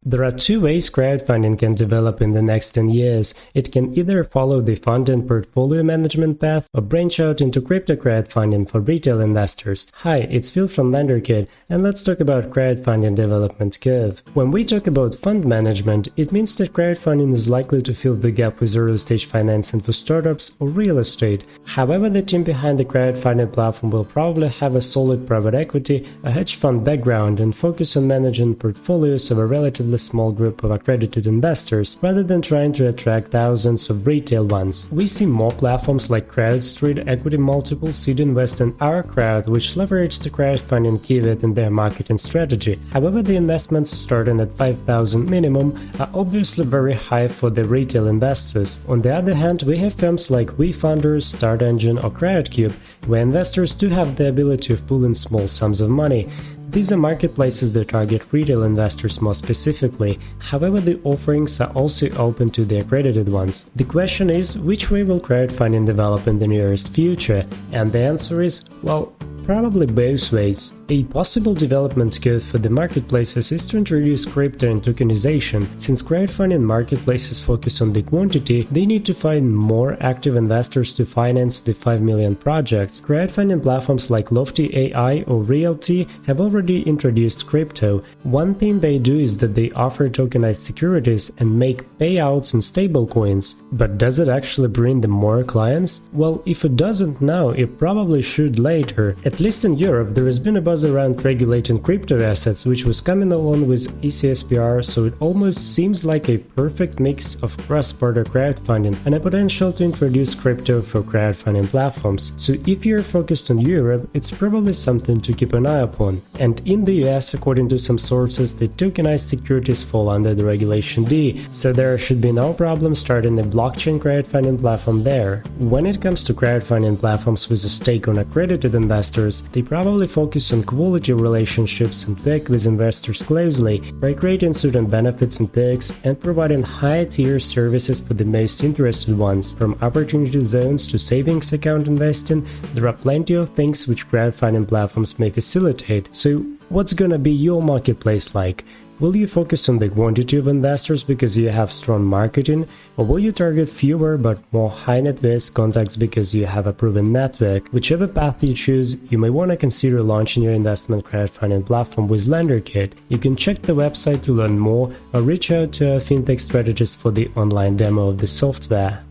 There are two ways crowdfunding can develop in the next 10 years. It can either follow the fund and portfolio management path or branch out into crypto crowdfunding for retail investors. Hi, it's Phil from LenderKit, and let's talk about crowdfunding development curve. When we talk about fund management, it means that crowdfunding is likely to fill the gap with early stage financing for startups or real estate. However, the team behind the crowdfunding platform will probably have a solid private equity, a hedge fund background, and focus on managing portfolios of a relatively small group of accredited investors rather than trying to attract thousands of retail ones. We see more platforms like CrowdStreet, Equity Multiple, Seed Invest, and Our Crowd, which leverage the crowdfunding keyword in their marketing strategy. However, the investments starting at $5,000 minimum are obviously very high for the retail investors. On the other hand, we have firms like WeFunders, Start Engine, or Crowdcube, where investors do have the ability of pooling small sums of money. These are marketplaces that target retail investors more specifically. However, the offerings are also open to the accredited ones. The question is, which way will crowdfunding develop in the nearest future? And the answer is, well, probably both ways. A possible development curve for the marketplaces is to introduce crypto and tokenization. Since crowdfunding marketplaces focus on the quantity, they need to find more active investors to finance the 5 million projects. Crowdfunding platforms like Lofty AI or Realty have already introduced crypto. One thing they do is that they offer tokenized securities and make payouts in stablecoins. But does it actually bring them more clients? Well, if it doesn't now, it probably should later. At least in Europe, there has been a buzz around regulating crypto assets, which was coming along with ECSPR, so it almost seems like a perfect mix of cross-border crowdfunding and a potential to introduce crypto for crowdfunding platforms. So if you're focused on Europe, it's probably something to keep an eye upon. And in the US, according to some sources, the tokenized securities fall under the Regulation D, so there should be no problem starting a blockchain crowdfunding platform there. When it comes to crowdfunding platforms with a stake on accredited investors, they probably focus on quality relationships and work with investors closely by creating certain benefits and perks and providing high-tier services for the most interested ones. From opportunity zones to savings account investing, there are plenty of things which crowdfunding platforms may facilitate. So, what's gonna be your marketplace like? Will you focus on the quantity of investors because you have strong marketing, or will you target fewer but more high net worth contacts because you have a proven network? Whichever path you choose, you may want to consider launching your investment crowdfunding platform with LenderKit. You can check the website to learn more or reach out to a fintech strategist for the online demo of the software.